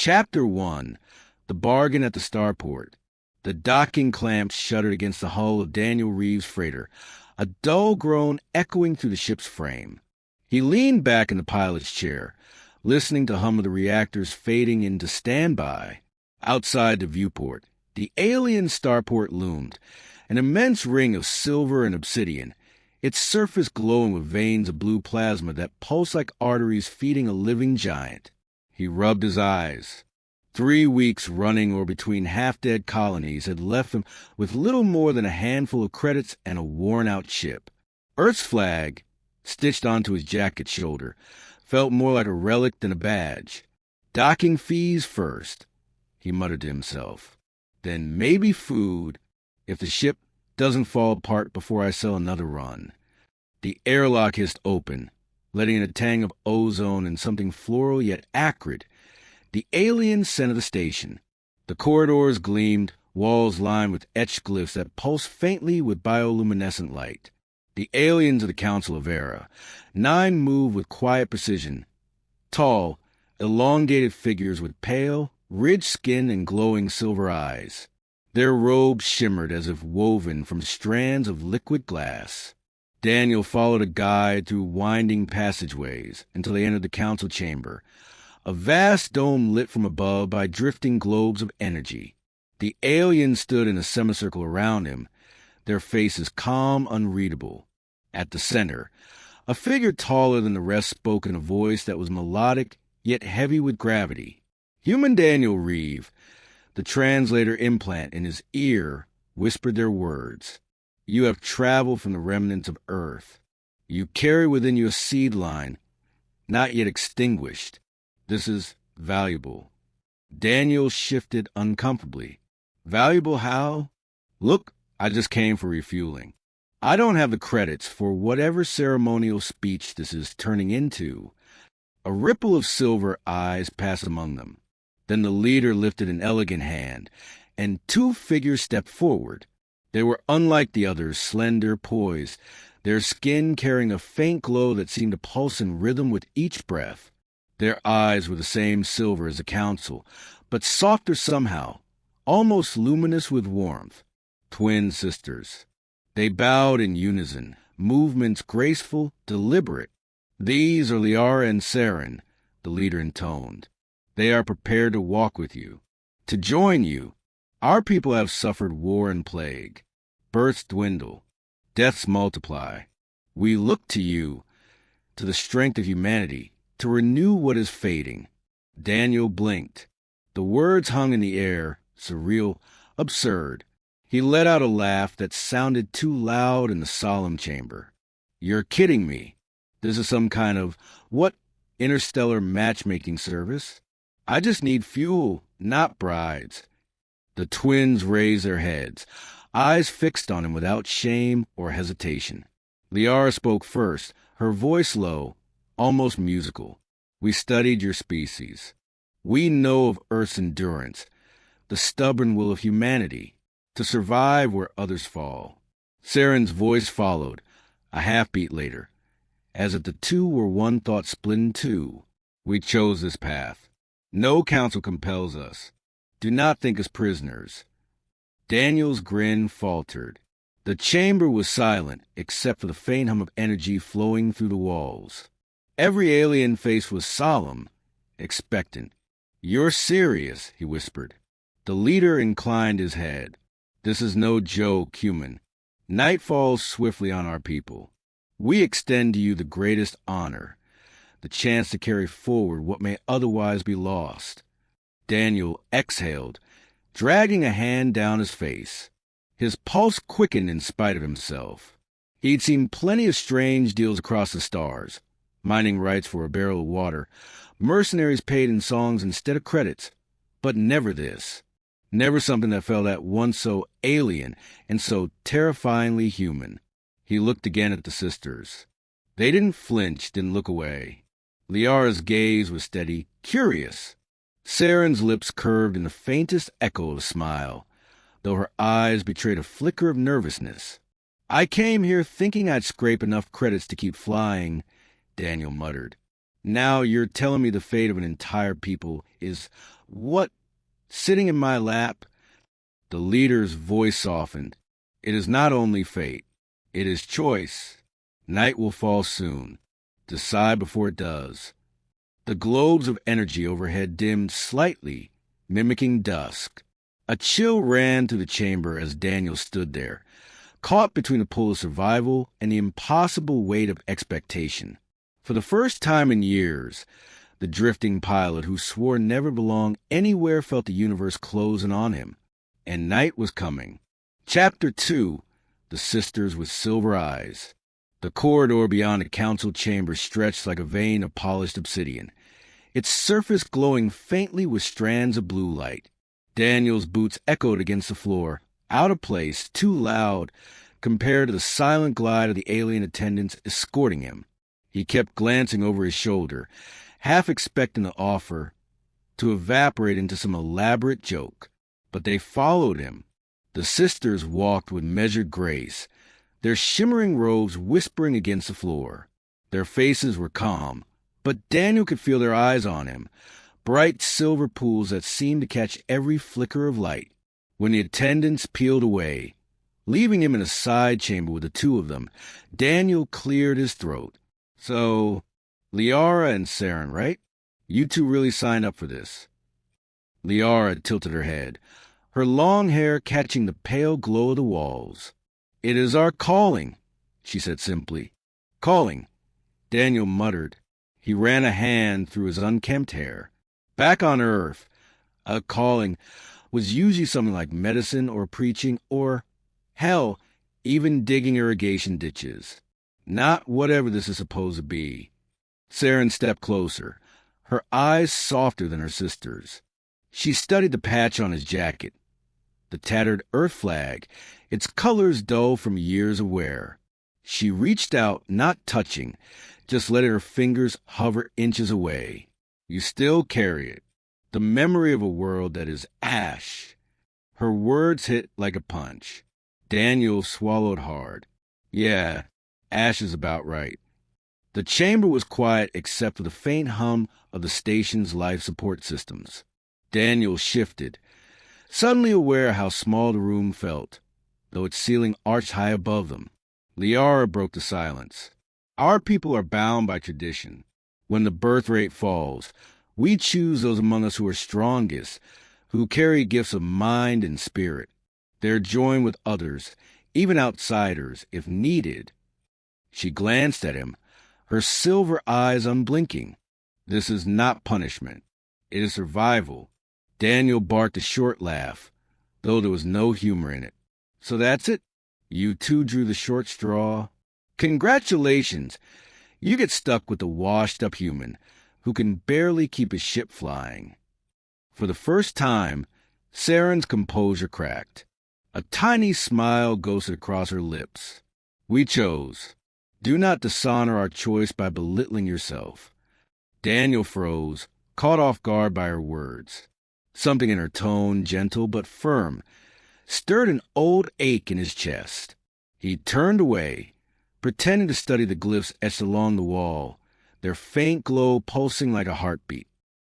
Chapter 1. The Bargain at the Starport. The docking clamps shuddered against the hull of Daniel Reeves' freighter, a dull groan echoing through the ship's frame. He leaned back in the pilot's chair, listening to hum of the reactors fading into standby. Outside the viewport, the alien starport loomed, an immense ring of silver and obsidian, its surface glowing with veins of blue plasma that pulsed like arteries feeding a living giant. He rubbed his eyes. 3 weeks running or between half-dead colonies had left him with little more than a handful of credits and a worn-out ship. Earth's flag, stitched onto his jacket shoulder, felt more like a relic than a badge. Docking fees first, he muttered to himself. Then maybe food, if the ship doesn't fall apart before I sell another run. The airlock hissed open, letting in a tang of ozone and something floral yet acrid. The alien centered the station. The corridors gleamed, walls lined with etched glyphs that pulsed faintly with bioluminescent light. The aliens of the Council of Era. 9 moved with quiet precision. Tall, elongated figures with pale, ridged skin and glowing silver eyes. Their robes shimmered as if woven from strands of liquid glass. Daniel followed a guide through winding passageways until they entered the council chamber, a vast dome lit from above by drifting globes of energy. The aliens stood in a semicircle around him, their faces calm, unreadable. At the center, a figure taller than the rest spoke in a voice that was melodic yet heavy with gravity. Human Daniel Reeve, the translator implant in his ear, whispered their words. You have traveled from the remnants of Earth. You carry within you a seed line, not yet extinguished. This is valuable. Daniel shifted uncomfortably. Valuable how? Look, I just came for refueling. I don't have the credits for whatever ceremonial speech this is turning into. A ripple of silver eyes passed among them. Then the leader lifted an elegant hand, and 2 figures stepped forward. They were unlike the others, slender, poised, their skin carrying a faint glow that seemed to pulse in rhythm with each breath. Their eyes were the same silver as the council, but softer somehow, almost luminous with warmth. Twin sisters. They bowed in unison, movements graceful, deliberate. These are Liara and Saren, the leader intoned. They are prepared to walk with you, to join you. Our people have suffered war and plague. Births dwindle. Deaths multiply. We look to you, to the strength of humanity, to renew what is fading. Daniel blinked. The words hung in the air, surreal, absurd. He let out a laugh that sounded too loud in the solemn chamber. You're kidding me. This is some kind of, what, interstellar matchmaking service? I just need fuel, not brides. The twins raised their heads, eyes fixed on him without shame or hesitation. Liara spoke first, her voice low, almost musical. We studied your species. We know of Earth's endurance, the stubborn will of humanity, to survive where others fall. Saren's voice followed, a half-beat later, as if the two were one thought split in 2. We chose this path. No council compels us. Do not think us prisoners. Daniel's grin faltered. The chamber was silent, except for the faint hum of energy flowing through the walls. Every alien face was solemn, expectant. You're serious, he whispered. The leader inclined his head. This is no joke, human. Night falls swiftly on our people. We extend to you the greatest honor, the chance to carry forward what may otherwise be lost. Daniel exhaled, dragging a hand down his face. His pulse quickened in spite of himself. He'd seen plenty of strange deals across the stars. Mining rights for a barrel of water, mercenaries paid in songs instead of credits. But never this. Never something that felt at once so alien and so terrifyingly human. He looked again at the sisters. They didn't flinch, didn't look away. Liara's gaze was steady, curious. Saren's lips curved in the faintest echo of a smile, though her eyes betrayed a flicker of nervousness. I came here thinking I'd scrape enough credits to keep flying, Daniel muttered. Now you're telling me the fate of an entire people is what? Sitting in my lap? The leader's voice softened. It is not only fate. It is choice. Night will fall soon. Decide before it does. The globes of energy overhead dimmed slightly, mimicking dusk. A chill ran through the chamber as Daniel stood there, caught between the pull of survival and the impossible weight of expectation. For the first time in years, the drifting pilot who swore never belonged anywhere felt the universe closing on him. And night was coming. Chapter 2, The Sisters with Silver Eyes. The corridor beyond the council chamber stretched like a vein of polished obsidian, its surface glowing faintly with strands of blue light. Daniel's boots echoed against the floor, out of place, too loud, compared to the silent glide of the alien attendants escorting him. He kept glancing over his shoulder, half expecting the offer to evaporate into some elaborate joke. But they followed him. The sisters walked with measured grace, their shimmering robes whispering against the floor. Their faces were calm, but Daniel could feel their eyes on him, bright silver pools that seemed to catch every flicker of light. When the attendants peeled away, leaving him in a side chamber with the two of them, Daniel cleared his throat. So, Liara and Saren, right? You two really signed up for this. Liara tilted her head, her long hair catching the pale glow of the walls. It is our calling, she said simply. Calling, Daniel muttered. He ran a hand through his unkempt hair. Back on Earth, a calling was usually something like medicine or preaching or, hell, even digging irrigation ditches. Not whatever this is supposed to be. Saren stepped closer, her eyes softer than her sister's. She studied the patch on his jacket, the tattered Earth flag, its colors dull from years of wear. She reached out, not touching, just letting her fingers hover inches away. You still carry it. The memory of a world that is ash. Her words hit like a punch. Daniel swallowed hard. Yeah, ash is about right. The chamber was quiet except for the faint hum of the station's life support systems. Daniel shifted, suddenly aware how small the room felt, though its ceiling arched high above them. Liara broke the silence. Our people are bound by tradition. When the birth rate falls, we choose those among us who are strongest, who carry gifts of mind and spirit. They're joined with others, even outsiders, if needed. She glanced at him, her silver eyes unblinking. This is not punishment. It is survival. Daniel barked a short laugh, though there was no humor in it. So that's it? You two drew the short straw? Congratulations! You get stuck with a washed-up human who can barely keep his ship flying. For the first time, Saren's composure cracked. A tiny smile ghosted across her lips. We chose. Do not dishonor our choice by belittling yourself. Daniel froze, caught off guard by her words. Something in her tone, gentle but firm, stirred an old ache in his chest. He turned away, pretending to study the glyphs etched along the wall, their faint glow pulsing like a heartbeat.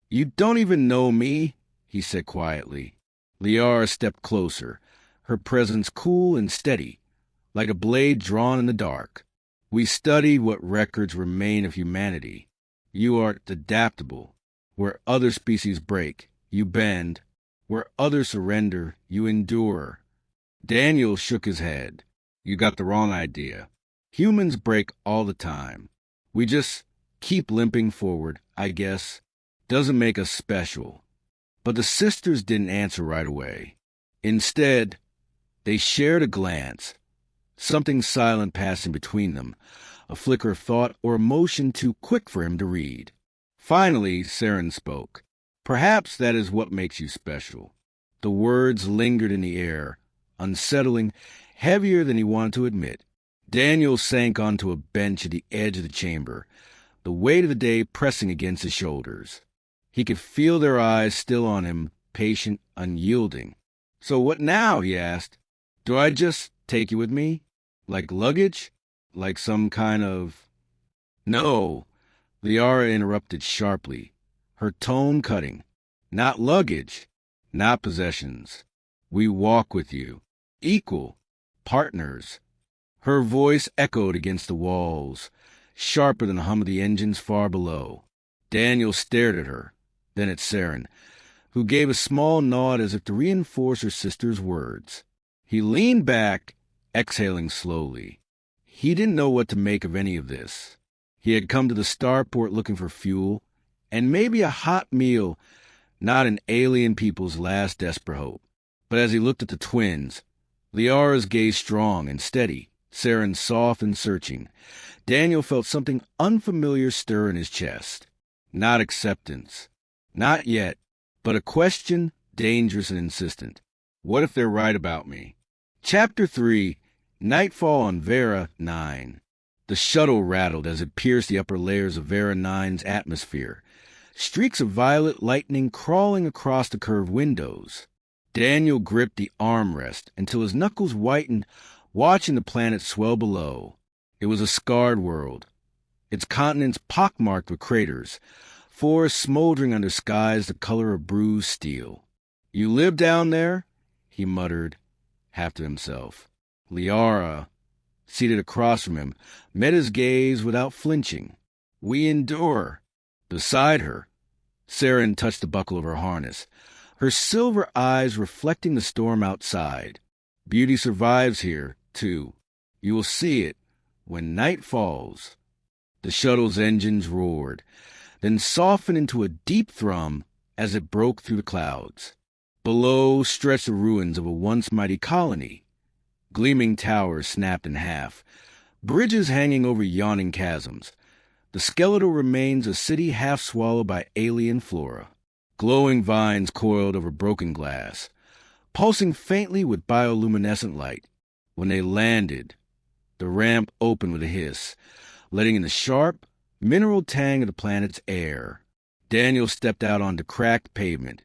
You don't even know me, he said quietly. Liara stepped closer, her presence cool and steady, like a blade drawn in the dark. We study what records remain of humanity. You are adaptable. Where other species break, you bend. Where others surrender, you endure. Daniel shook his head. You got the wrong idea. Humans break all the time. We just keep limping forward, I guess. Doesn't make us special. But the sisters didn't answer right away. Instead, they shared a glance, something silent passing between them, a flicker of thought or emotion too quick for him to read. Finally, Saren spoke. Perhaps that is what makes you special. The words lingered in the air, unsettling, heavier than he wanted to admit. Daniel sank onto a bench at the edge of the chamber, the weight of the day pressing against his shoulders. He could feel their eyes still on him, patient, unyielding. So what now? He asked. Do I just take you with me? Like luggage? Like some kind of... No. Liara interrupted sharply, her tone cutting. Not luggage, not possessions. We walk with you. Equal. Partners. Her voice echoed against the walls, sharper than the hum of the engines far below. Daniel stared at her, then at Saren, who gave a small nod as if to reinforce her sister's words. He leaned back, exhaling slowly. He didn't know what to make of any of this. He had come to the starport looking for fuel, and maybe a hot meal, not an alien people's last desperate hope. But as he looked at the twins, Liara's gaze strong and steady, Saren soft and searching, Daniel felt something unfamiliar stir in his chest. Not acceptance. Not yet. But a question, dangerous and insistent. What if they're right about me? Chapter 3, Nightfall on Vera 9. The shuttle rattled as it pierced the upper layers of Vera 9's atmosphere, streaks of violet lightning crawling across the curved windows. Daniel gripped the armrest until his knuckles whitened, watching the planet swell below. It was a scarred world, its continents pockmarked with craters, forests smoldering under skies the color of bruised steel. You live down there? He muttered, half to himself. Liara, seated across from him, met his gaze without flinching. We endure. Beside her, Saren touched the buckle of her harness, her silver eyes reflecting the storm outside. Beauty survives here, too. You will see it when night falls. The shuttle's engines roared, then softened into a deep thrum as it broke through the clouds. Below stretched the ruins of a once mighty colony. Gleaming towers snapped in half, bridges hanging over yawning chasms, the skeletal remains of a city half swallowed by alien flora. Glowing vines coiled over broken glass, pulsing faintly with bioluminescent light. When they landed, the ramp opened with a hiss, letting in the sharp, mineral tang of the planet's air. Daniel stepped out onto cracked pavement,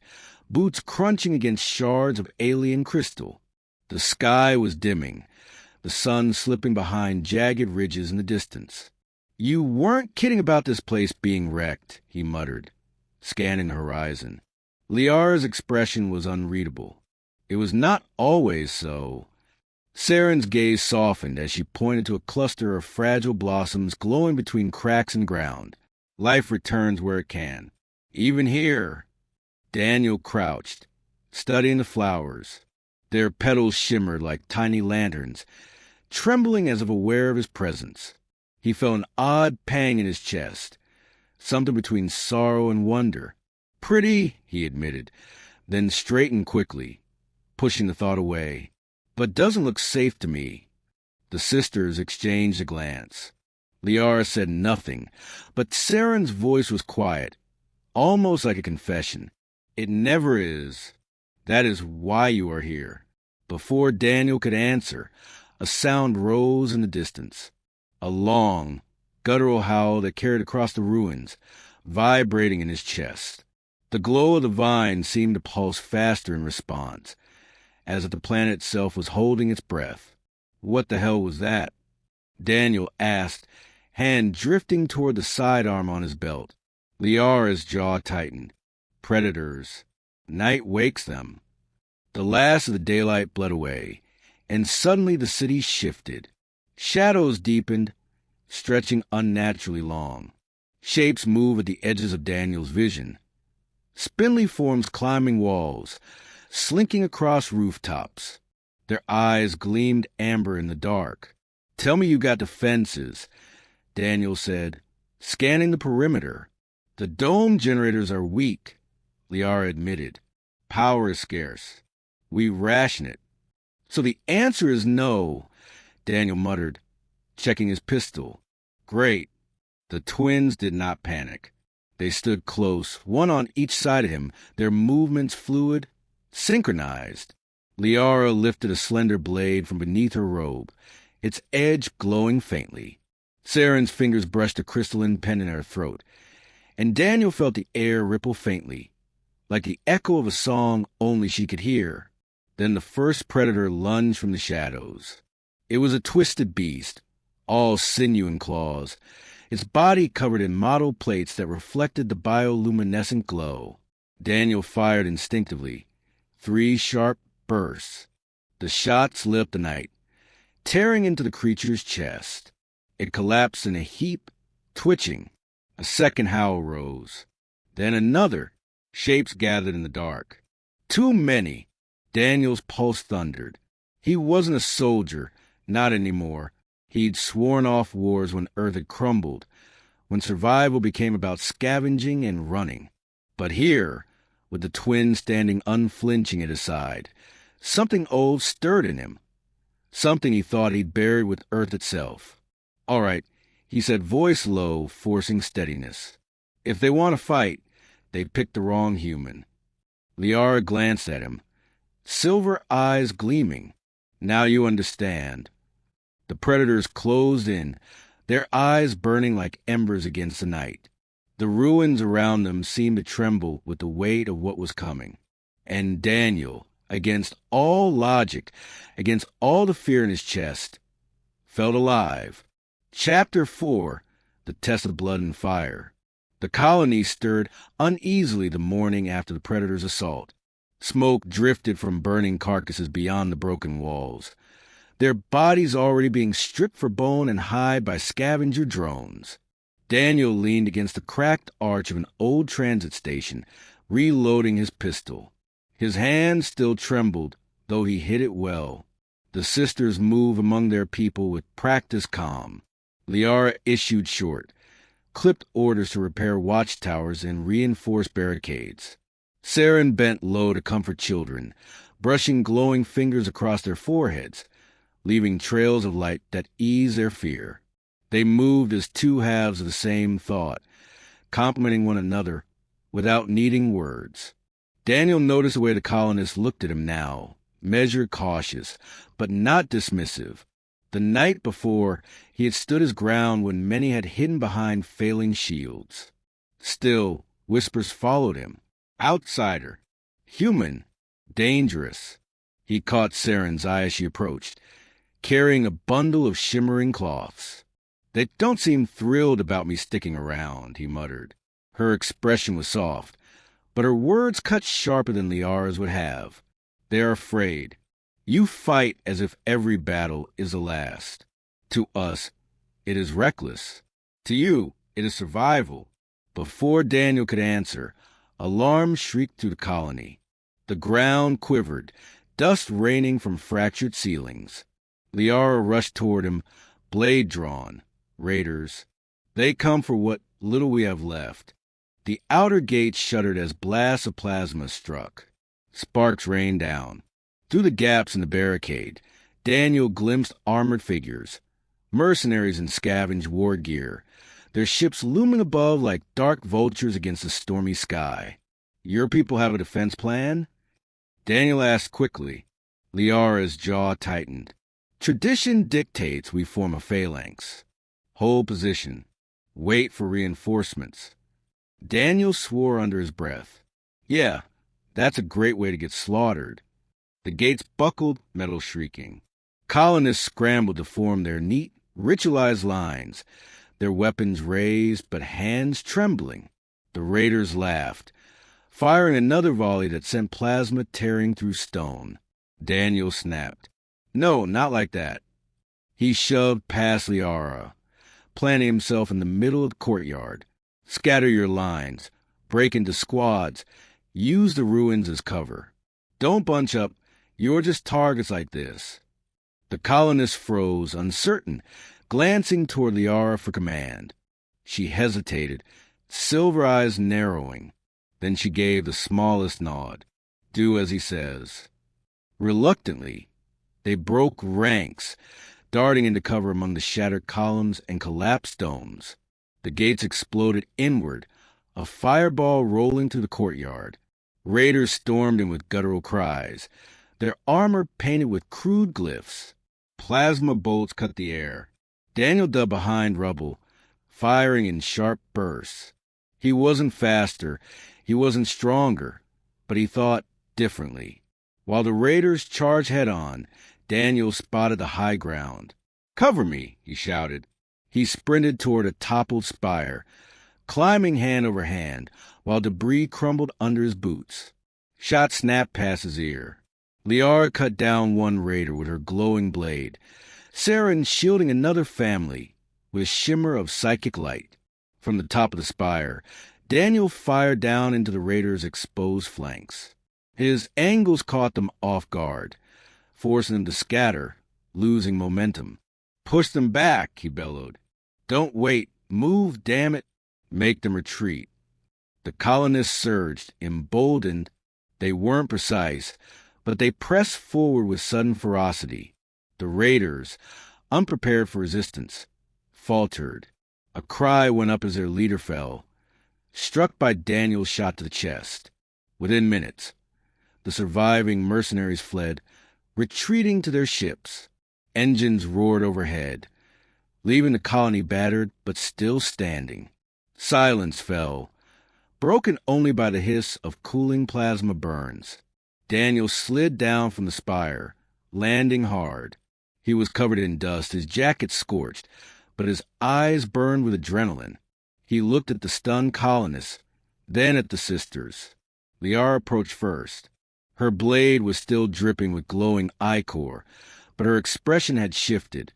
boots crunching against shards of alien crystal. The sky was dimming, the sun slipping behind jagged ridges in the distance. You weren't kidding about this place being wrecked, he muttered, scanning the horizon. Liara's expression was unreadable. It was not always so. Saren's gaze softened as she pointed to a cluster of fragile blossoms glowing between cracks in ground. Life returns where it can. Even here. Daniel crouched, studying the flowers. Their petals shimmered like tiny lanterns, trembling as if aware of his presence. He felt an odd pang in his chest, something between sorrow and wonder. Pretty, he admitted, then straightened quickly, pushing the thought away. But doesn't look safe to me. The sisters exchanged a glance. Liara said nothing, but Saren's voice was quiet, almost like a confession. It never is. That is why you are here. Before Daniel could answer, a sound rose in the distance. A long, guttural howl that carried across the ruins, vibrating in his chest. The glow of the vine seemed to pulse faster in response, as if the planet itself was holding its breath. What the hell was that? Daniel asked, hand drifting toward the sidearm on his belt. Liara's jaw tightened. Predators. Night wakes them. The last of the daylight bled away, and suddenly the city shifted. Shadows deepened, stretching unnaturally long. Shapes moved at the edges of Daniel's vision. Spindly forms climbing walls, slinking across rooftops. Their eyes gleamed amber in the dark. Tell me you got defenses, Daniel said, scanning the perimeter. The dome generators are weak, Liara admitted. Power is scarce. We ration it. So the answer is no, Daniel muttered, checking his pistol. Great. The twins did not panic. They stood close, one on each side of him, their movements fluid, synchronized. Liara lifted a slender blade from beneath her robe, its edge glowing faintly. Saren's fingers brushed a crystalline pendant in her throat, and Daniel felt the air ripple faintly, like the echo of a song only she could hear. Then the first predator lunged from the shadows. It was a twisted beast, all sinew and claws, its body covered in mottled plates that reflected the bioluminescent glow. Daniel fired instinctively. 3 sharp bursts. The shots lit the night, tearing into the creature's chest. It collapsed in a heap, twitching. A second howl rose. Then another. Shapes gathered in the dark. Too many. Daniel's pulse thundered. He wasn't a soldier, not anymore. He'd sworn off wars when Earth had crumbled, when survival became about scavenging and running. But here, with the twin standing unflinching at his side, something old stirred in him. Something he thought he'd buried with Earth itself. "All right," he said, voice low, forcing steadiness. "If they want to fight, they picked the wrong human." Liara glanced at him, silver eyes gleaming. "Now you understand." The predators closed in, their eyes burning like embers against the night. The ruins around them seemed to tremble with the weight of what was coming. And Daniel, against all logic, against all the fear in his chest, felt alive. Chapter 4, The Test of Blood and Fire. The colony stirred uneasily the morning after the predators' assault. Smoke drifted from burning carcasses beyond the broken walls, their bodies already being stripped for bone and hide by scavenger drones. Daniel leaned against the cracked arch of an old transit station, reloading his pistol. His hand still trembled, though he hid it well. The sisters moved among their people with practiced calm. Liara issued short, clipped orders to repair watchtowers and reinforce barricades. Saren bent low to comfort children, brushing glowing fingers across their foreheads, leaving trails of light that eased their fear. They moved as two halves of the same thought, complementing one another without needing words. Daniel noticed the way the colonists looked at him now, measured, cautious, but not dismissive. The night before, he had stood his ground when many had hidden behind failing shields. Still, whispers followed him. Outsider. Human. Dangerous. He caught Saren's eye as she approached, carrying a bundle of shimmering cloths. "They don't seem thrilled about me sticking around," he muttered. Her expression was soft, but her words cut sharper than Liara's would have. "They are afraid. You fight as if every battle is the last. To us, it is reckless. To you, it is survival." Before Daniel could answer, alarm shrieked through the colony. The ground quivered, dust raining from fractured ceilings. Liara rushed toward him, blade drawn. "Raiders. They come for what little we have left." The outer gate shuddered as blasts of plasma struck. Sparks rained down. Through the gaps in the barricade, Daniel glimpsed armored figures, mercenaries in scavenged war gear, their ships looming above like dark vultures against the stormy sky. "Your people have a defense plan?" Daniel asked quickly. Liara's jaw tightened. "Tradition dictates we form a phalanx. Hold position. Wait for reinforcements." Daniel swore under his breath. "Yeah, that's a great way to get slaughtered." The gates buckled, metal shrieking. Colonists scrambled to form their neat, ritualized lines, their weapons raised but hands trembling. The raiders laughed, firing another volley that sent plasma tearing through stone. Daniel snapped. "No, not like that." He shoved past Liara, planting himself in the middle of the courtyard. "Scatter your lines. Break into squads. Use the ruins as cover. Don't bunch up. You're just targets like this." The colonists froze, uncertain, glancing toward Liara for command. She hesitated, silver eyes narrowing. Then she gave the smallest nod. "Do as he says." Reluctantly, they broke ranks, darting into cover among the shattered columns and collapsed domes. The gates exploded inward, a fireball rolling through the courtyard. Raiders stormed in with guttural cries, their armor painted with crude glyphs. Plasma bolts cut the air. Daniel dug behind rubble, firing in sharp bursts. He wasn't faster, he wasn't stronger, but he thought differently. While the raiders charged head-on, Daniel spotted the high ground. "Cover me," he shouted. He sprinted toward a toppled spire, climbing hand over hand, while debris crumbled under his boots. Shot snapped past his ear. Liara cut down one raider with her glowing blade, Saren shielding another family with a shimmer of psychic light. From the top of the spire, Daniel fired down into the raiders' exposed flanks. His angles caught them off guard, forcing them to scatter, losing momentum. "Push them back," he bellowed. "Don't wait. Move, damn it." Make them retreat. The colonists surged, emboldened. They weren't precise, but they pressed forward with sudden ferocity. The raiders, unprepared for resistance, faltered. A cry went up as their leader fell, struck by Daniel's shot to the chest. Within minutes, the surviving mercenaries fled, retreating to their ships. Engines roared overhead, leaving the colony battered but still standing. Silence fell, broken only by the hiss of cooling plasma burns. Daniel slid down from the spire, landing hard. He was covered in dust, his jacket scorched, but his eyes burned with adrenaline. He looked at the stunned colonists, then at the sisters. Liara approached first. Her blade was still dripping with glowing ichor, but her expression had shifted.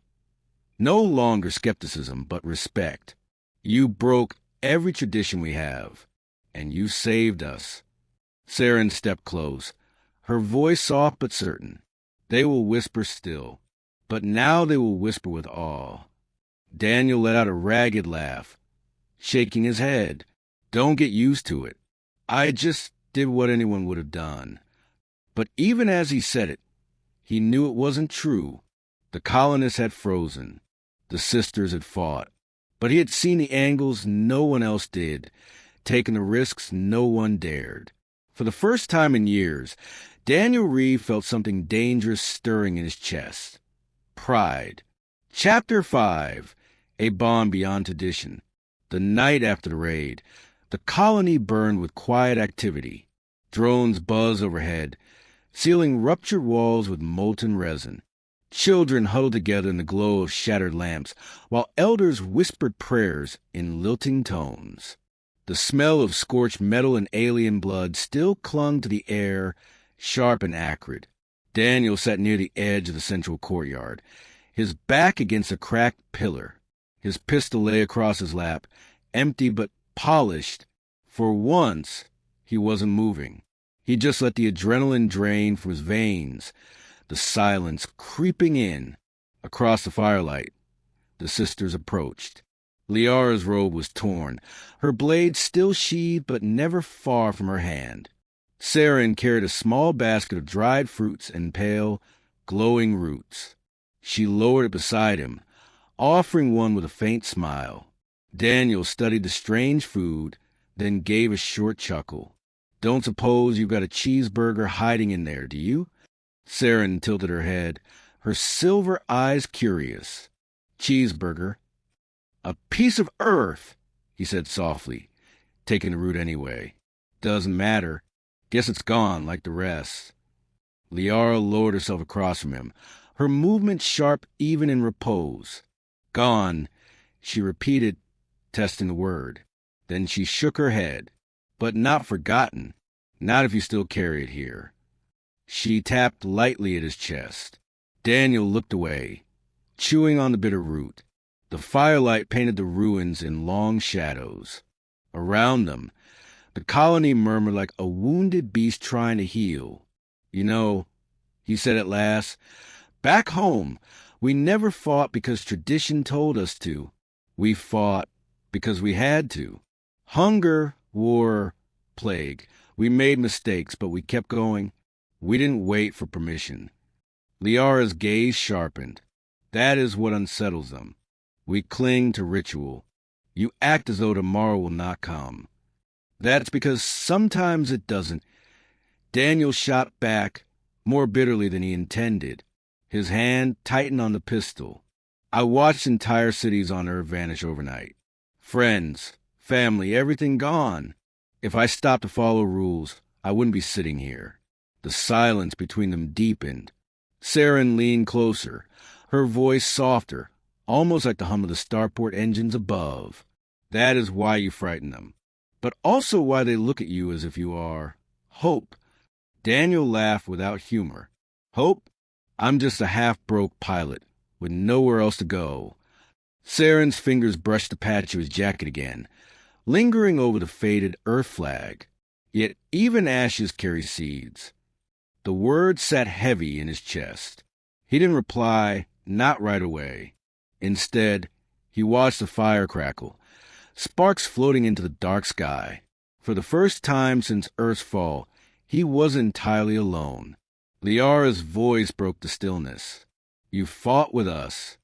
No longer skepticism, but respect. "You broke every tradition we have, and you saved us." Saren stepped close, her voice soft but certain. "They will whisper still, but now they will whisper with awe." Daniel let out a ragged laugh, shaking his head. "Don't get used to it. I just did what anyone would have done." But even as he said it, he knew it wasn't true. The colonists had frozen. The sisters had fought. But he had seen the angles no one else did, taken the risks no one dared. For the first time in years, Daniel Reeve felt something dangerous stirring in his chest. Pride. Chapter 5. A Bond Beyond Tradition. The night after the raid, the colony burned with quiet activity. Drones buzzed overhead, sealing ruptured walls with molten resin. Children huddled together in the glow of shattered lamps, while elders whispered prayers in lilting tones. The smell of scorched metal and alien blood still clung to the air, sharp and acrid. Daniel sat near the edge of the central courtyard, his back against a cracked pillar. His pistol lay across his lap, empty but polished. For once, he wasn't moving. He just let the adrenaline drain from his veins, the silence creeping in. Across the firelight, the sisters approached. Liara's robe was torn, her blade still sheathed but never far from her hand. Saren carried a small basket of dried fruits and pale, glowing roots. She lowered it beside him, offering one with a faint smile. Daniel studied the strange food, then gave a short chuckle. "Don't suppose you've got a cheeseburger hiding in there, do you?" Saren tilted her head, her silver eyes curious. "Cheeseburger? A piece of earth," he said softly, taking the root anyway. "Doesn't matter. Guess it's gone like the rest." Liara lowered herself across from him, her movement sharp even in repose. "Gone," she repeated, testing the word. Then she shook her head. "But not forgotten. Not if you still carry it here." She tapped lightly at his chest. Daniel looked away, chewing on the bitter root. The firelight painted the ruins in long shadows. Around them, the colony murmured like a wounded beast trying to heal. "You know," he said at last, "back home, we never fought because tradition told us to. We fought because we had to. Hunger, war, plague. We made mistakes, but we kept going. We didn't wait for permission." Liara's gaze sharpened. "That is what unsettles them. We cling to ritual. You act as though tomorrow will not come. That's because sometimes it doesn't." Daniel shot back, more bitterly than he intended. His hand tightened on the pistol. "I watched entire cities on Earth vanish overnight. Friends, family, everything gone. If I stopped to follow rules, I wouldn't be sitting here." The silence between them deepened. Saren leaned closer, her voice softer, almost like the hum of the starport engines above. That is why you frighten them, but also why they look at you as if you are Hope. Daniel laughed without humor. Hope? I'm just a half-broke pilot with nowhere else to go. Saren's fingers brushed the patch of his jacket again, lingering over the faded Earth flag. Yet even ashes carry seeds. The words sat heavy in his chest. He didn't reply, not right away. Instead, he watched the fire crackle, sparks floating into the dark sky. For the first time since Earth's fall, he wasn't entirely alone. Liara's voice broke the stillness. You fought with us.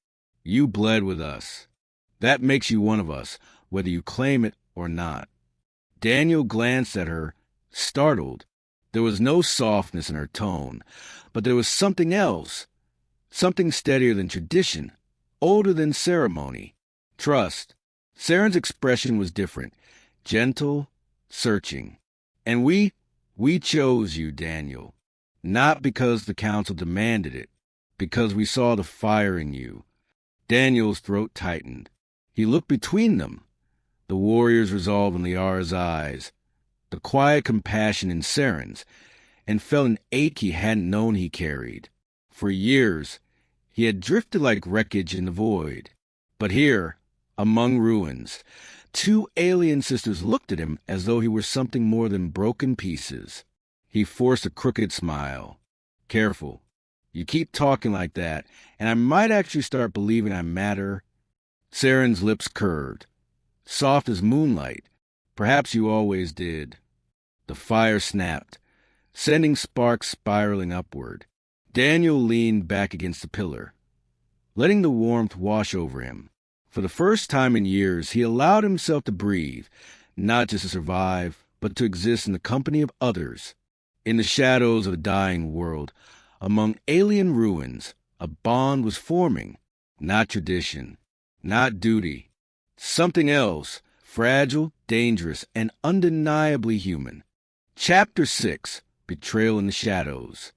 You bled with us. That makes you one of us, whether you claim it or not. Daniel glanced at her, startled. There was no softness in her tone, but there was something else, something steadier than tradition, older than ceremony. Trust. Saren's expression was different, gentle, searching. And we chose you, Daniel, not because the council demanded it, because we saw the fire in you. Daniel's throat tightened. He looked between them, the warrior's resolve in Liara's eyes, the quiet compassion in Saren's, and felt an ache he hadn't known he carried. For years, he had drifted like wreckage in the void. But here, among ruins, two alien sisters looked at him as though he were something more than broken pieces. He forced a crooked smile. Careful. You keep talking like that, and I might actually start believing I matter. Saren's lips curved. Soft as moonlight. Perhaps you always did. The fire snapped, sending sparks spiraling upward. Daniel leaned back against the pillar, letting the warmth wash over him. For the first time in years, he allowed himself to breathe, not just to survive, but to exist in the company of others. In the shadows of a dying world, among alien ruins, a bond was forming. Not tradition, not duty. Something else, fragile, dangerous, and undeniably human. Chapter 6, Betrayal in the Shadows.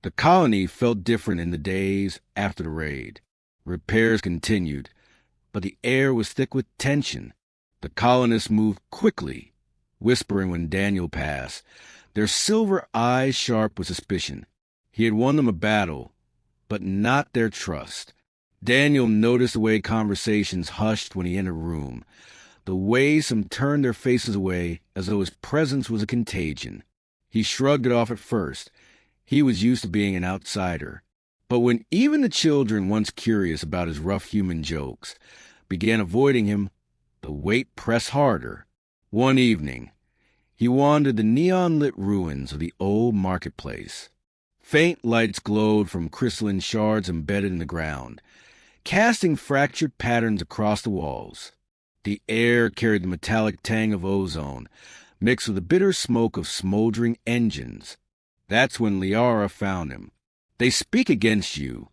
The colony felt different in the days after the raid. Repairs continued, but the air was thick with tension. The colonists moved quickly, whispering when Daniel passed, their silver eyes sharp with suspicion. He had won them a battle, but not their trust. Daniel noticed the way conversations hushed when he entered a room, the way some turned their faces away as though his presence was a contagion. He shrugged it off at first. He was used to being an outsider. But when even the children, once curious about his rough human jokes, began avoiding him, the weight pressed harder. One evening, he wandered the neon-lit ruins of the old marketplace. Faint lights glowed from crystalline shards embedded in the ground, casting fractured patterns across the walls. The air carried the metallic tang of ozone, mixed with the bitter smoke of smoldering engines. That's when Liara found him. They speak against you,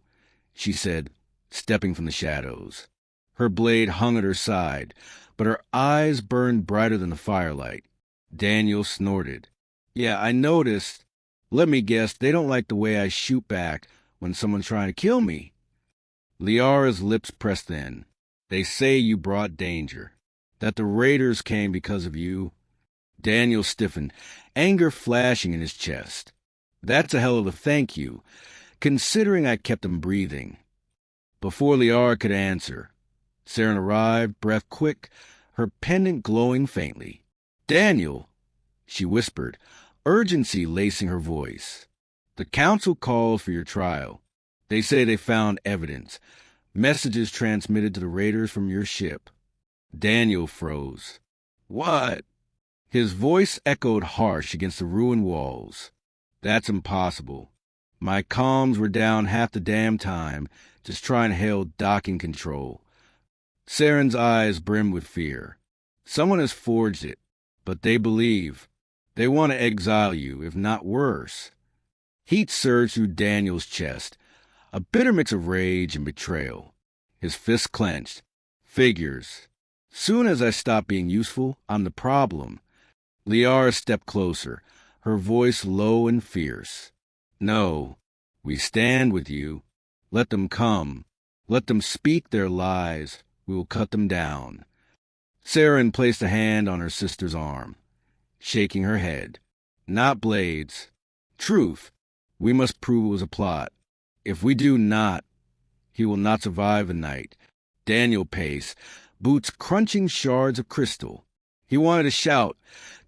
she said, stepping from the shadows. Her blade hung at her side, but her eyes burned brighter than the firelight. Daniel snorted. Yeah, I noticed. Let me guess, they don't like the way I shoot back when someone's trying to kill me. Liara's lips pressed in. They say you brought danger, that the raiders came because of you. Daniel stiffened, anger flashing in his chest. That's a hell of a thank you, considering I kept him breathing. Before Liara could answer, Saren arrived, breath quick, her pendant glowing faintly. Daniel, she whispered, urgency lacing her voice. The council called for your trial. They say they found evidence, messages transmitted to the raiders from your ship. Daniel froze. What? His voice echoed harsh against the ruined walls. That's impossible. My comms were down half the damn time, just trying to hail docking control. Saren's eyes brimmed with fear. Someone has forged it, but they believe. They want to exile you, if not worse. Heat surged through Daniel's chest, a bitter mix of rage and betrayal. His fists clenched. Figures. Soon as I stop being useful, I'm the problem. Liara stepped closer, her voice low and fierce. No, we stand with you. Let them come. Let them speak their lies. We will cut them down. Saren placed a hand on her sister's arm, shaking her head. Not blades. Truth. We must prove it was a plot. If we do not, he will not survive the night. Daniel paced, boots crunching shards of crystal. He wanted to shout,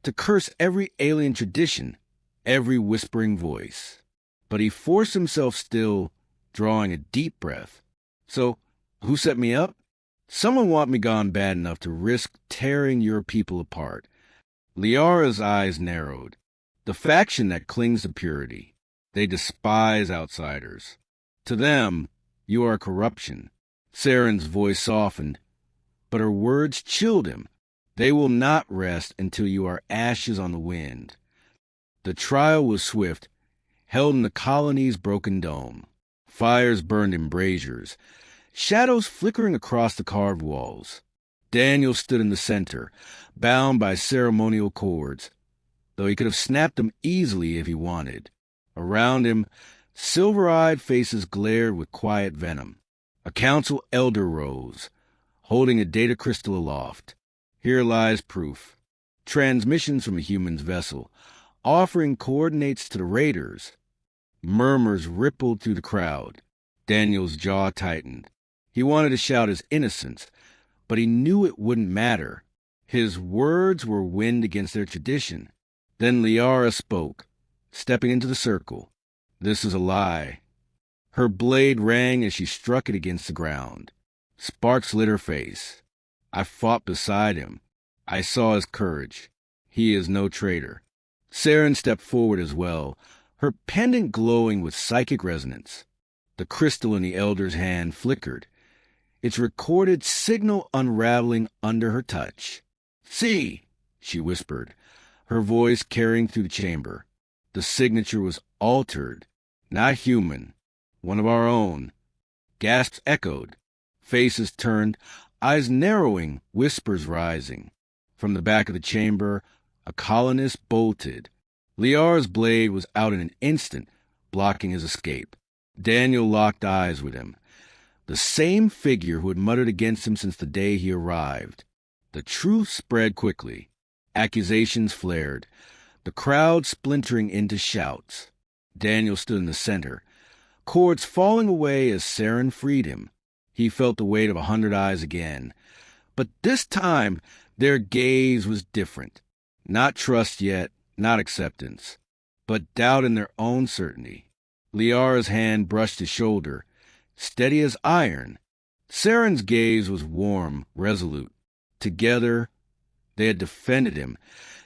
to curse every alien tradition, every whispering voice. But he forced himself still, drawing a deep breath. So, who set me up? Someone want me gone bad enough to risk tearing your people apart. Liara's eyes narrowed. The faction that clings to purity. They despise outsiders. To them, you are corruption. Saren's voice softened, but her words chilled him. They will not rest until you are ashes on the wind. The trial was swift, held in the colony's broken dome. Fires burned in braziers, shadows flickering across the carved walls. Daniel stood in the center, bound by ceremonial cords, though he could have snapped them easily if he wanted. Around him, silver-eyed faces glared with quiet venom. A council elder rose, holding a data crystal aloft. Here lies proof. Transmissions from a human's vessel, offering coordinates to the raiders. Murmurs rippled through the crowd. Daniel's jaw tightened. He wanted to shout his innocence, but he knew it wouldn't matter. His words were wind against their tradition. Then Liara spoke, stepping into the circle. This is a lie. Her blade rang as she struck it against the ground. Sparks lit her face. I fought beside him. I saw his courage. He is no traitor. Saren stepped forward as well, her pendant glowing with psychic resonance. The crystal in the elder's hand flickered, its recorded signal unraveling under her touch. See, she whispered, her voice carrying through the chamber. The signature was altered, not human, one of our own. Gasps echoed, faces turned, eyes narrowing, whispers rising. From the back of the chamber, a colonist bolted. Liara's blade was out in an instant, blocking his escape. Daniel locked eyes with him, the same figure who had muttered against him since the day he arrived. The truth spread quickly. Accusations flared, the crowd splintering into shouts. Daniel stood in the center, cords falling away as Saren freed him. He felt the weight of 100 eyes again. But this time, their gaze was different. Not trust yet, not acceptance, but doubt in their own certainty. Liara's hand brushed his shoulder, steady as iron. Saren's gaze was warm, resolute. Together, they had defended him,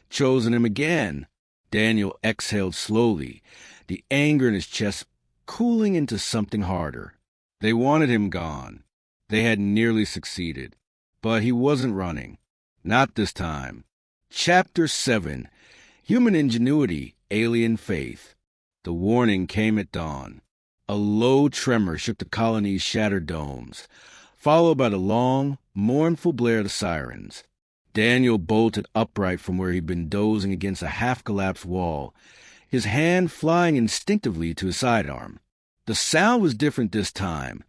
chosen him again. Daniel exhaled slowly, the anger in his chest cooling into something harder. They wanted him gone. They had nearly succeeded. But he wasn't running. Not this time. Chapter 7. Human Ingenuity, Alien Faith. The warning came at dawn. A low tremor shook the colony's shattered domes, followed by the long, mournful blare of the sirens. Daniel bolted upright from where he'd been dozing against a half-collapsed wall, his hand flying instinctively to his sidearm. The sound was different this time.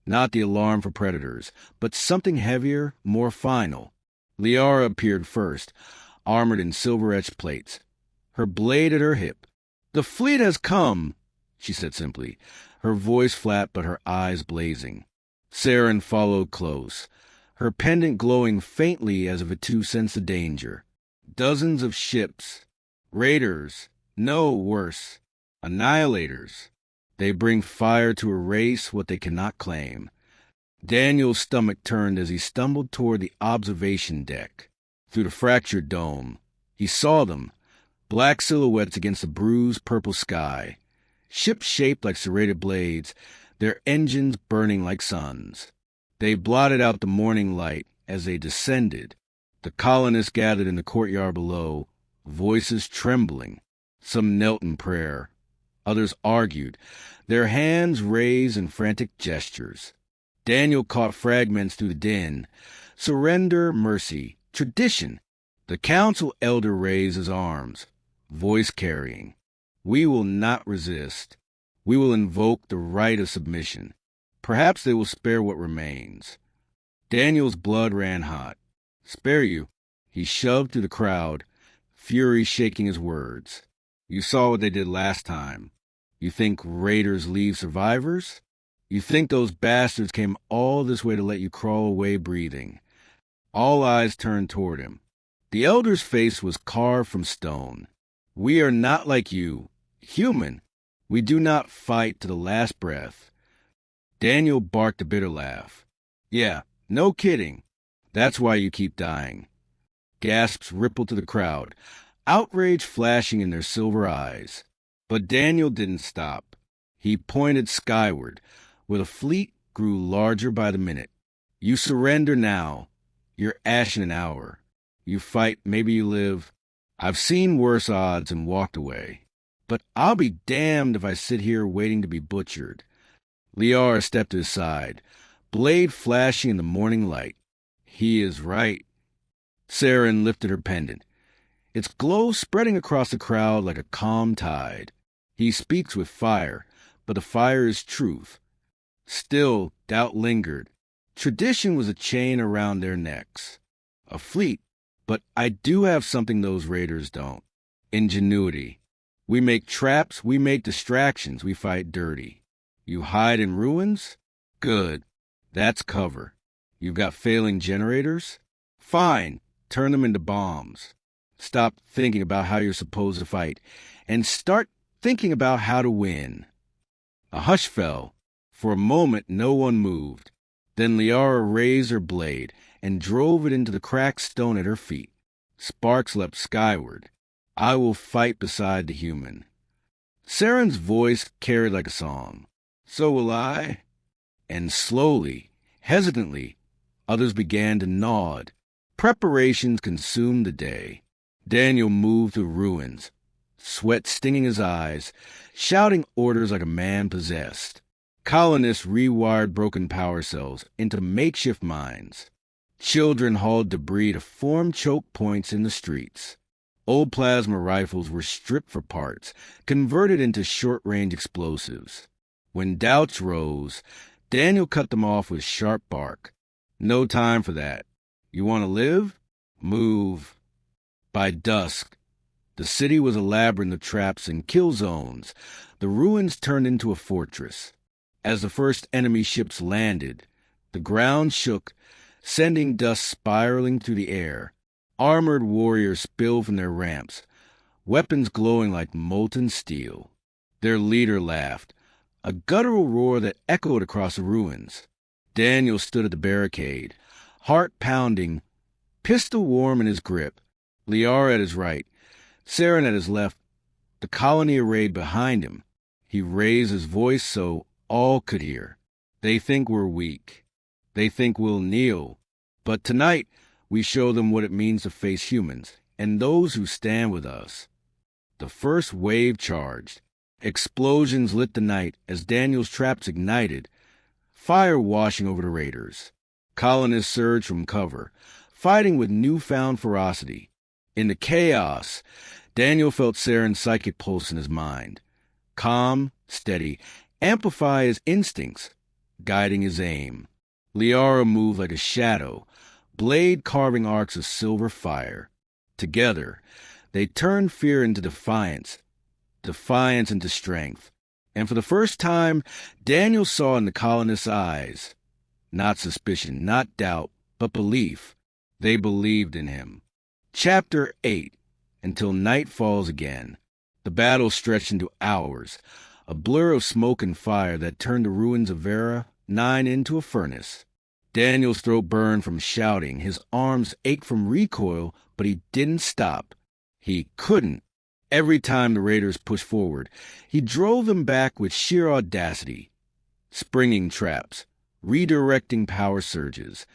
Not the alarm for predators, but something heavier, more final. Liara appeared first, armored in silver-etched plates, her blade at her hip. "The fleet has come," she said simply, her voice flat but her eyes blazing. Saren followed close, her pendant glowing faintly as if it too sensed the danger. Dozens of ships. Raiders. No, worse. Annihilators. They bring fire to erase what they cannot claim. Daniel's stomach turned as he stumbled toward the observation deck. Through the fractured dome, he saw them, black silhouettes against the bruised purple sky. Ships shaped like serrated blades, their engines burning like suns. They blotted out the morning light as they descended. The colonists gathered in the courtyard below, voices trembling. Some knelt in prayer. Others argued, their hands raised in frantic gestures. Daniel caught fragments through the din. Surrender, mercy, tradition. The council elder raised his arms, voice carrying. We will not resist. We will invoke the right of submission. Perhaps they will spare what remains. Daniel's blood ran hot. Spare you? He shoved through the crowd, fury shaking his words. You saw what they did last time. You think raiders leave survivors? You think those bastards came all this way to let you crawl away breathing? All eyes turned toward him. The elder's face was carved from stone. We are not like you, human. We do not fight to the last breath. Daniel barked a bitter laugh. Yeah, no kidding. That's why you keep dying. Gasps rippled to the crowd, outrage flashing in their silver eyes. But Daniel didn't stop. He pointed skyward, where the fleet grew larger by the minute. You surrender now. You're ash in an hour. You fight, maybe you live. I've seen worse odds and walked away. But I'll be damned if I sit here waiting to be butchered. Liara stepped to his side, blade flashing in the morning light. He is right. Saren lifted her pendant, its glow spreading across the crowd like a calm tide. He speaks with fire, but the fire is truth. Still, doubt lingered. Tradition was a chain around their necks. A fleet, but I do have something those raiders don't. Ingenuity. We make traps, we make distractions, we fight dirty. You hide in ruins? Good. That's cover. You've got failing generators? Fine. Turn them into bombs. Stop thinking about how you're supposed to fight and start thinking about how to win. A hush fell. For a moment, no one moved. Then Liara raised her blade and drove it into the cracked stone at her feet. Sparks leapt skyward. I will fight beside the human. Saren's voice carried like a song. So will I. And slowly, hesitantly, others began to nod. Preparations consumed the day. Daniel moved through ruins, sweat stinging his eyes, shouting orders like a man possessed. Colonists rewired broken power cells into makeshift mines. Children hauled debris to form choke points in the streets. Old plasma rifles were stripped for parts, converted into short-range explosives. When doubts rose, Daniel cut them off with sharp bark. No time for that. You want to live? Move. By dusk, the city was a labyrinth of traps and kill zones. The ruins turned into a fortress. As the first enemy ships landed, the ground shook, sending dust spiraling through the air. Armored warriors spilled from their ramps, weapons glowing like molten steel. Their leader laughed, a guttural roar that echoed across the ruins. Daniel stood at the barricade, heart pounding, pistol warm in his grip. Liara at his right, Saren at his left, the colony arrayed behind him. He raised his voice so all could hear. They think we're weak. They think we'll kneel. But tonight, we show them what it means to face humans and those who stand with us. The first wave charged. Explosions lit the night as Daniel's traps ignited, fire washing over the raiders. Colonists surged from cover, fighting with newfound ferocity. In the chaos, Daniel felt Saren's psychic pulse in his mind. Calm, steady, amplify his instincts, guiding his aim. Liara moved like a shadow, blade carving arcs of silver fire. Together, they turned fear into defiance, defiance into strength. And for the first time, Daniel saw in the colonists' eyes, not suspicion, not doubt, but belief. They believed in him. Chapter 8. Until night falls again. The battle stretched into hours, a blur of smoke and fire that turned the ruins of Vera 9 into a furnace. Daniel's throat burned from shouting, his arms ached from recoil, but he didn't stop. He couldn't. Every time the raiders pushed forward, he drove them back with sheer audacity. Springing traps, redirecting power surges,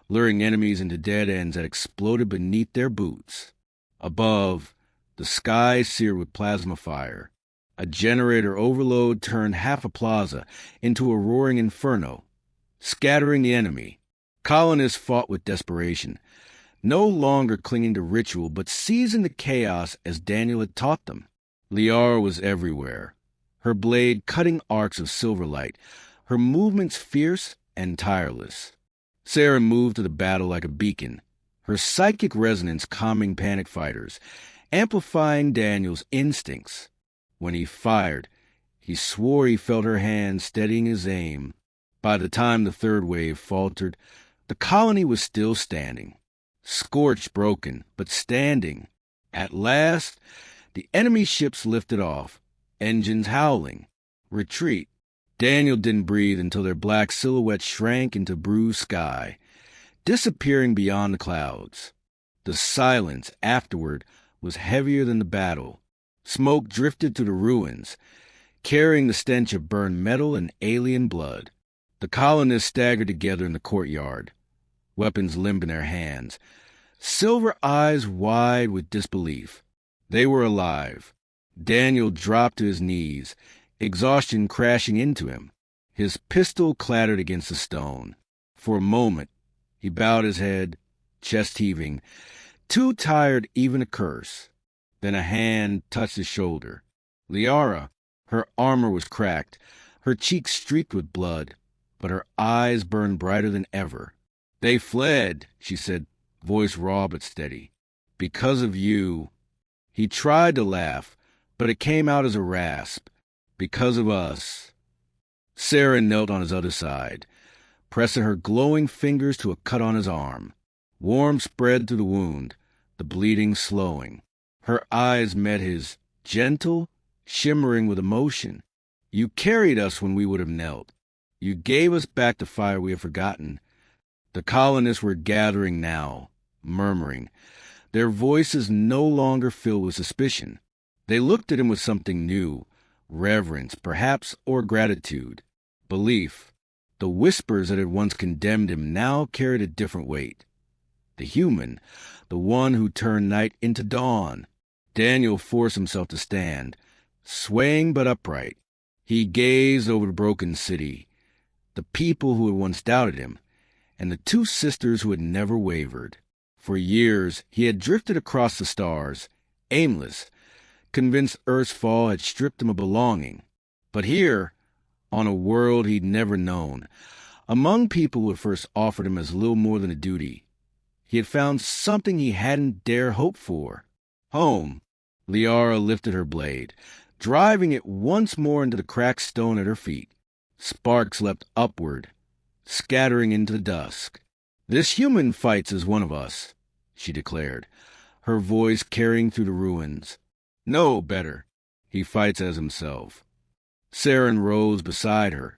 luring enemies into dead ends that exploded beneath their boots. Above, the sky seared with plasma fire. A generator overload turned half a plaza into a roaring inferno, scattering the enemy. Colonists fought with desperation, no longer clinging to ritual, but seizing the chaos as Daniel had taught them. Liara was everywhere, her blade cutting arcs of silver light, her movements fierce and tireless. Sarah moved to the battle like a beacon, her psychic resonance calming panic fighters, amplifying Daniel's instincts. When he fired, he swore he felt her hand steadying his aim. By the time the third wave faltered, the colony was still standing. Scorched, broken, but standing. At last, the enemy ships lifted off, engines howling. Retreat. Daniel didn't breathe until their black silhouettes shrank into bruised sky, disappearing beyond the clouds. The silence afterward was heavier than the battle. Smoke drifted through the ruins, carrying the stench of burned metal and alien blood. The colonists staggered together in the courtyard, weapons limp in their hands, silver eyes wide with disbelief. They were alive. Daniel dropped to his knees, exhaustion crashing into him. His pistol clattered against the stone. For a moment, he bowed his head, chest heaving, too tired even to curse. Then a hand touched his shoulder. Liara. Her armor was cracked, her cheeks streaked with blood, but her eyes burned brighter than ever. "They fled," she said, voice raw but steady. "Because of you." He tried to laugh, but it came out as a rasp. "Because of us." Sarah knelt on his other side, pressing her glowing fingers to a cut on his arm. Warmth spread through the wound, the bleeding slowing. Her eyes met his, gentle, shimmering with emotion. "You carried us when we would have knelt. You gave us back the fire we had forgotten." The colonists were gathering now, murmuring, their voices no longer filled with suspicion. They looked at him with something new, reverence, perhaps, or gratitude, belief. The whispers that had once condemned him now carried a different weight. The human, the one who turned night into dawn. Daniel forced himself to stand, swaying but upright. He gazed over the broken city, the people who had once doubted him, and the two sisters who had never wavered. For years he had drifted across the stars, aimless, convinced Earth's fall had stripped him of belonging. But here, on a world he'd never known, among people who had first offered him as little more than a duty, he had found something he hadn't dared hope for. Home. Liara lifted her blade, driving it once more into the cracked stone at her feet. Sparks leapt upward, scattering into the dusk. "This human fights as one of us," she declared, her voice carrying through the ruins. "No, better. He fights as himself." Saren rose beside her,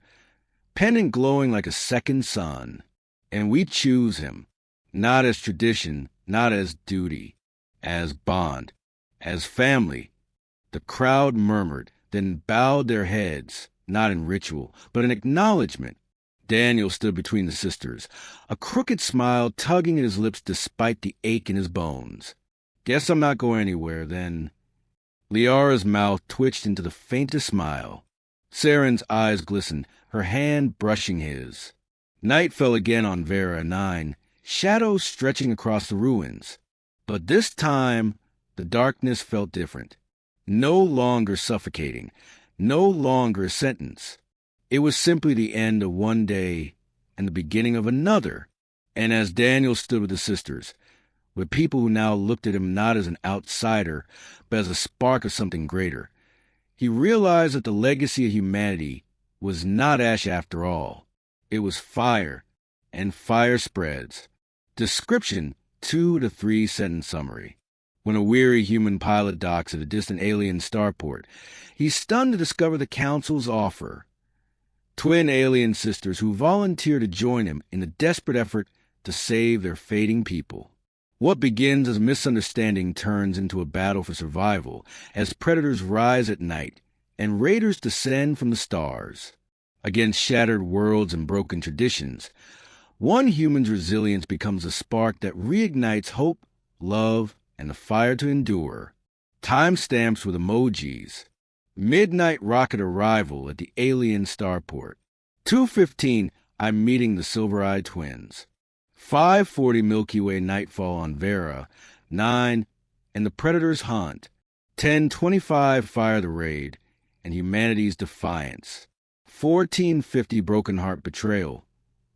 pendant glowing like a second sun. "And we choose him, not as tradition, not as duty, as bond, as family." The crowd murmured, then bowed their heads, not in ritual, but in acknowledgement. Daniel stood between the sisters, a crooked smile tugging at his lips despite the ache in his bones. "Guess I'm not going anywhere, then." Liara's mouth twitched into the faintest smile. Saren's eyes glistened, her hand brushing his. Night fell again on Vera 9, shadows stretching across the ruins. But this time, the darkness felt different. No longer suffocating, no longer a sentence. It was simply the end of one day and the beginning of another. And as Daniel stood with the sisters, with people who now looked at him not as an outsider, but as a spark of something greater, he realized that the legacy of humanity was not ash after all. It was fire, and fire spreads. Description 2 to 3 sentence summary. When a weary human pilot docks at a distant alien starport, he's stunned to discover the Council's offer. Twin alien sisters who volunteer to join him in a desperate effort to save their fading people. What begins as a misunderstanding turns into a battle for survival as predators rise at night and raiders descend from the stars. Against shattered worlds and broken traditions, one human's resilience becomes a spark that reignites hope, love, and the fire to endure. Timestamps with emojis. Midnight rocket arrival at the alien starport. 2:15, I'm meeting the Silver-Eyed Twins. 5:40 Milky Way nightfall on Vera. 9, and the Predators hunt. 10:25 fire the raid, and humanity's defiance. 1450 Broken Heart Betrayal,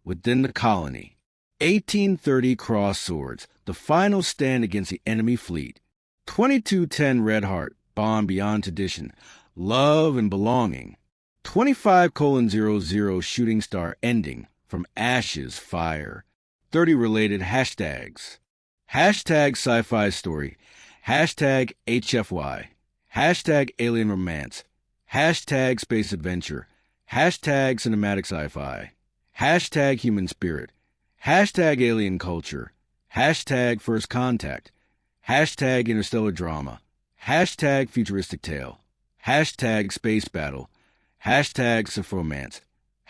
Within the Colony. 1830 Cross Swords, The Final Stand Against the Enemy Fleet. 2210 Red Heart, Bond Beyond Tradition, Love and Belonging. 25:00 Shooting Star Ending, From Ashes, Fire. 30 related hashtags. Hashtag sci-fi story. Hashtag HFY. Hashtag alien romance. Hashtag space adventure. Hashtag cinematic sci-fi. Hashtag human spirit. Hashtag alien culture. Hashtag first contact. Hashtag interstellar drama. Hashtag futuristic tale. Hashtag space battle. Hashtag Sophromance.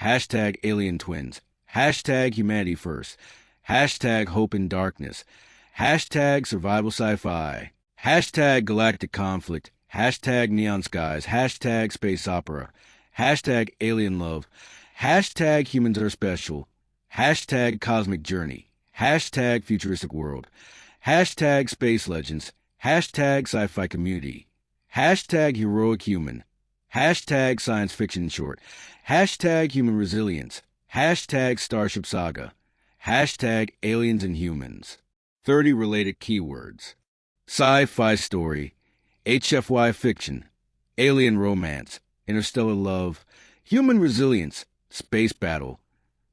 Hashtag alien twins. Hashtag humanity first. Hashtag hope in darkness. Hashtag survival sci-fi. Hashtag galactic conflict. Hashtag neon skies. Hashtag space opera. Hashtag alien love. Hashtag humans are special. Hashtag cosmic journey. Hashtag futuristic world. Hashtag space legends. Hashtag sci-fi community. Hashtag heroic human. Hashtag science fiction short. Hashtag human resilience. Hashtag starship saga. Hashtag aliens and humans. 30 related keywords. Sci-fi story. HFY fiction. Alien romance. Interstellar love. Human resilience. Space battle.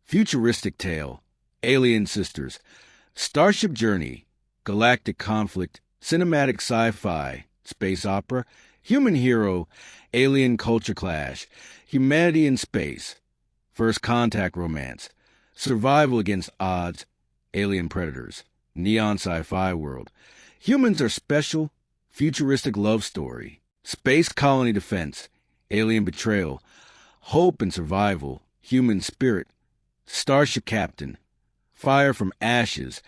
Futuristic tale. Alien sisters. Starship journey. Galactic conflict. Cinematic sci-fi. Space opera. Human hero. Alien culture clash. Humanity in space. First contact romance. Survival against odds. Alien predators. Neon sci-fi world. Humans are special. Futuristic love story. Space colony defense. Alien betrayal. Hope and survival. Human spirit. Starship captain. Fire from ashes.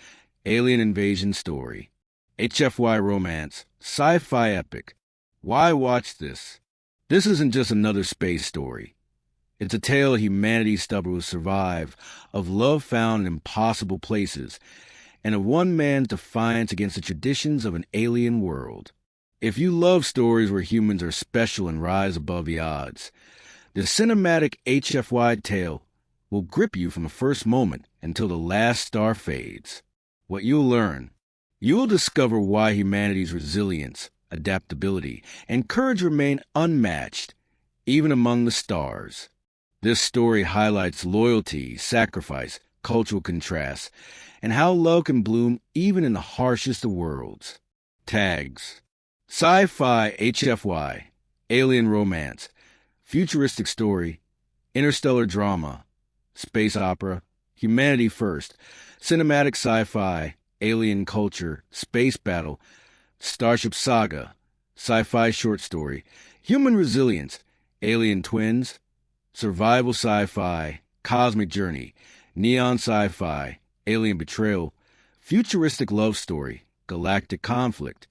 Alien invasion story. HFY romance. Sci-fi epic. Why watch this? This isn't just another space story. It's a tale of humanity's struggle to survive, of love found in impossible places, and of one man's defiance against the traditions of an alien world. If you love stories where humans are special and rise above the odds, the cinematic HFY tale will grip you from the first moment until the last star fades. What you'll learn: you'll discover why humanity's resilience, adaptability, and courage remain unmatched, even among the stars. This story highlights loyalty, sacrifice, cultural contrasts, and how love can bloom even in the harshest of worlds. Tags: Sci-fi HFY, Alien romance, Futuristic story, Interstellar drama, Space opera, Humanity first, Cinematic sci-fi, Alien culture, Space battle, Starship saga, Sci-fi short story, Human resilience, Alien twins, Survival sci-fi, Cosmic journey, Neon sci-fi, Alien betrayal, Futuristic love story, Galactic conflict,